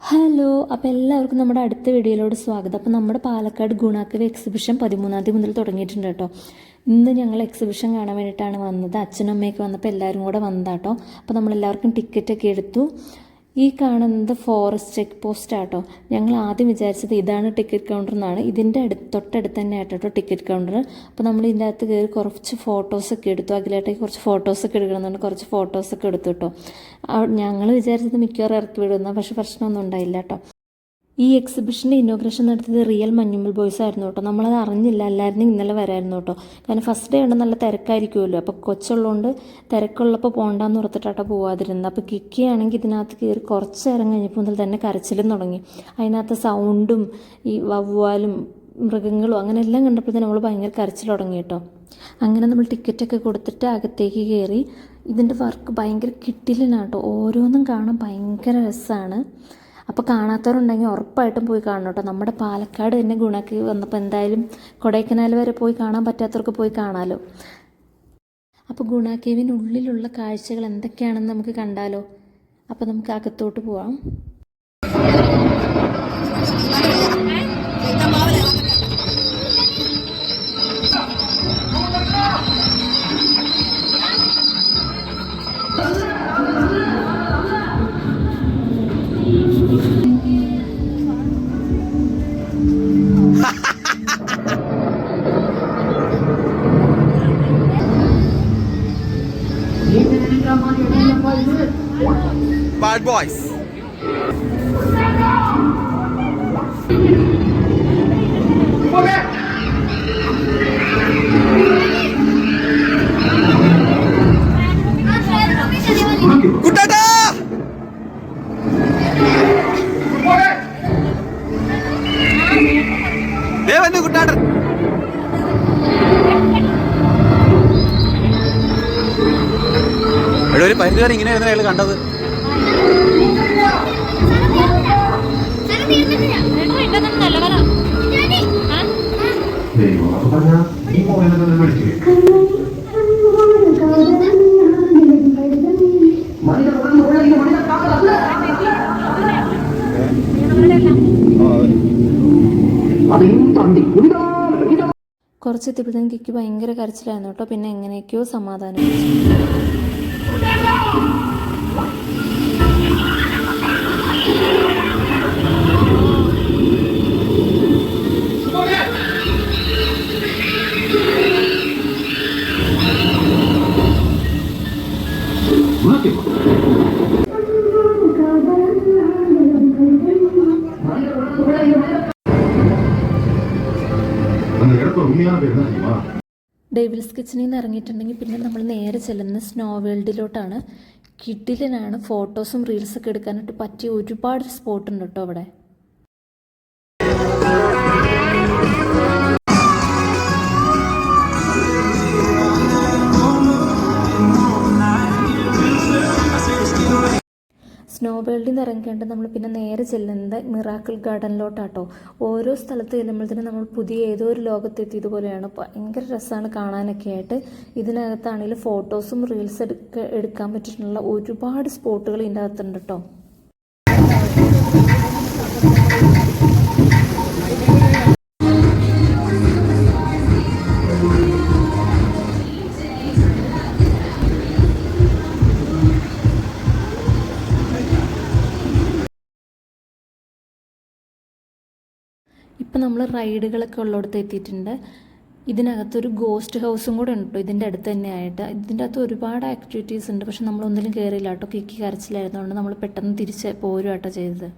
Hello, അപ്പോൾ എല്ലാവർക്കും നമ്മുടെ അടുത്ത വീഡിയോയിലോട് സ്വാഗതം. അപ്പോൾ നമ്മുടെ പാലക്കാട് ഗുണാക്കവി എക്സിബിഷൻ 13-ാം തീയതി മുതൽ തുടങ്ങിയിട്ടുണ്ട് കേട്ടോ. ഇന്ന് ഞങ്ങൾ എക്സിബിഷൻ കാണാൻ വേണ്ടിയിട്ടാണ് വന്നത്. അച്ഛനും അമ്മയൊക്കെ വന്നപ്പോൾ എല്ലാവരും കൂടെ വന്നതാട്ടോ. അപ്പോൾ നമ്മളെല്ലാവർക്കും ടിക്കറ്റൊക്കെ എടുത്തു. ഈ കാണുന്നത് ഫോറസ്റ്റ് ചെക്ക് പോസ്റ്റ് ആട്ടോ. ഞങ്ങൾ ആദ്യം വിചാരിച്ചത് ഇതാണ് ടിക്കറ്റ് കൗണ്ടർ എന്നാണ്. ഇതിൻ്റെ തൊട്ടടുത്ത് തന്നെ ആട്ടോ ടിക്കറ്റ് കൗണ്ടർ. അപ്പോൾ നമ്മൾ ഇതിൻ്റെ അകത്ത് കയറി കുറച്ച് ഫോട്ടോസൊക്കെ എടുത്തു. അഖിലേട്ടേക്ക് കുറച്ച് ഫോട്ടോസൊക്കെ എടുക്കണമെന്നുണ്ട്. കുറച്ച് ഫോട്ടോസൊക്കെ എടുത്തു കേട്ടോ. ഞങ്ങൾ വിചാരിച്ചത് മിക്കവാറും ഇറക്കി വിടുന്ന, പക്ഷേ പ്രശ്നമൊന്നും ഉണ്ടായില്ല കേട്ടോ. ഈ എക്സിബിഷൻ്റെ ഇന്നോഗ്രേഷൻ നടത്തിയത് റിയൽ മഞ്ഞുമ്മൽ ബോയ്സ് ആയിരുന്നു കേട്ടോ. നമ്മളത് അറിഞ്ഞില്ല, എല്ലാവരും ഇന്നലെ വരായിരുന്നു കേട്ടോ. കാരണം ഫസ്റ്റ് ഡേ ഉണ്ട്, നല്ല തിരക്കായിരിക്കുമല്ലോ. അപ്പോൾ കൊച്ചുള്ളതുകൊണ്ട് തിരക്കുള്ളപ്പോൾ പോകണ്ടെന്ന് ഓർത്തിട്ടാട്ടോ പോവാതിരുന്നത്. അപ്പോൾ കിക്കിയാണെങ്കിൽ ഇതിനകത്ത് കയറി കുറച്ച് നേരം കഴിഞ്ഞപ്പോൾ മുതൽ തന്നെ കരച്ചിലും തുടങ്ങി. അതിനകത്ത് സൗണ്ടും ഈ വവ്വാലും മൃഗങ്ങളും അങ്ങനെ എല്ലാം കണ്ടപ്പോൾ നമ്മൾ ഭയങ്കര കരച്ചിൽ തുടങ്ങി കേട്ടോ. അങ്ങനെ നമ്മൾ ടിക്കറ്റൊക്കെ കൊടുത്തിട്ട് അകത്തേക്ക് കയറി. ഇതിൻ്റെ വർക്ക് ഭയങ്കര കിട്ടിലിനാട്ടോ. ഓരോന്നും കാണാൻ ഭയങ്കര രസമാണ്. അപ്പോൾ കാണാത്തവരുണ്ടെങ്കിൽ ഉറപ്പായിട്ടും പോയി കാണണം കേട്ടോ. നമ്മുടെ പാലക്കാട് തന്നെ ഗുണക്ക് വന്നപ്പോൾ എന്തായാലും കൊടൈക്കനാൽ വരെ പോയി കാണാൻ പറ്റാത്തവർക്ക് പോയി കാണാമല്ലോ. അപ്പോൾ ഗുണ കേവിനുള്ളിലുള്ള കാഴ്ചകൾ എന്തൊക്കെയാണെന്ന് നമുക്ക് കണ്ടാലോ. അപ്പോൾ നമുക്ക് അകത്തോട്ട് പോവാം. Bad boys. Kutata. Devannu kutata. ഒരു പരിധിവരെ ഇങ്ങനെയായിരുന്നു അയാൾ കണ്ടത്. കുറച്ച് എത്തിയപ്പോഴത്തേക്കും കിക്ക് ഭയങ്കര കരച്ചിലായിരുന്നു കേട്ടോ. പിന്നെ എങ്ങനെയൊക്കെയോ സമാധാനം. ഡേവിൽസ് കിച്ചണിൽ നിന്ന് ഇറങ്ങിയിട്ടുണ്ടെങ്കിൽ പിന്നെ നമ്മൾ നേരെ ചെല്ലുന്നത് സ്നോ വേൾഡിലോട്ടാണ്. കിഡിലിനാണ്. ഫോട്ടോസും റീൽസൊക്കെ എടുക്കാനായിട്ട് പറ്റിയ ഒരുപാട് സ്പോട്ട് ഉണ്ട് കേട്ടോ അവിടെ. സ്നോ വേൾഡിൽ നിന്ന് ഇറങ്ങിയിട്ട് നമ്മൾ പിന്നെ നേരെ ചെല്ലുന്നത് മിറാക്കിൾ ഗാർഡനിലോട്ടാട്ടോ. ഓരോ സ്ഥലത്ത് ചെല്ലുമ്പോഴത്തേനും നമ്മൾ പുതിയ ഏതോ ഒരു ലോകത്തെത്തിയതുപോലെയാണ്. ഭയങ്കര രസമാണ് കാണാനൊക്കെ ആയിട്ട്. ഇതിനകത്താണെങ്കിൽ ഫോട്ടോസും റീൽസ് എടുക്കാൻ പറ്റിയിട്ടുള്ള ഒരുപാട് സ്പോട്ടുകൾ ഇതിൻ്റെ അകത്തുണ്ട് കേട്ടോ. ഇപ്പം നമ്മൾ റൈഡുകളൊക്കെ ഉള്ളിടത്ത് എത്തിയിട്ടുണ്ട്. ഇതിനകത്തൊരു ഗോസ്റ്റ് ഹൗസും കൂടെ ഉണ്ട് കേട്ടോ ഇതിൻ്റെ അടുത്ത് തന്നെ ആയിട്ട്. ഇതിൻ്റെ അകത്ത് ഒരുപാട് ആക്ടിവിറ്റീസ് ഉണ്ട്. പക്ഷെ നമ്മളൊന്നിലും കയറിയില്ല കേട്ടോ. കിക്കി കരച്ചിലായിരുന്നതുകൊണ്ട് നമ്മൾ പെട്ടെന്ന് തിരിച്ച് പോരുക കേട്ടോ ചെയ്തത്.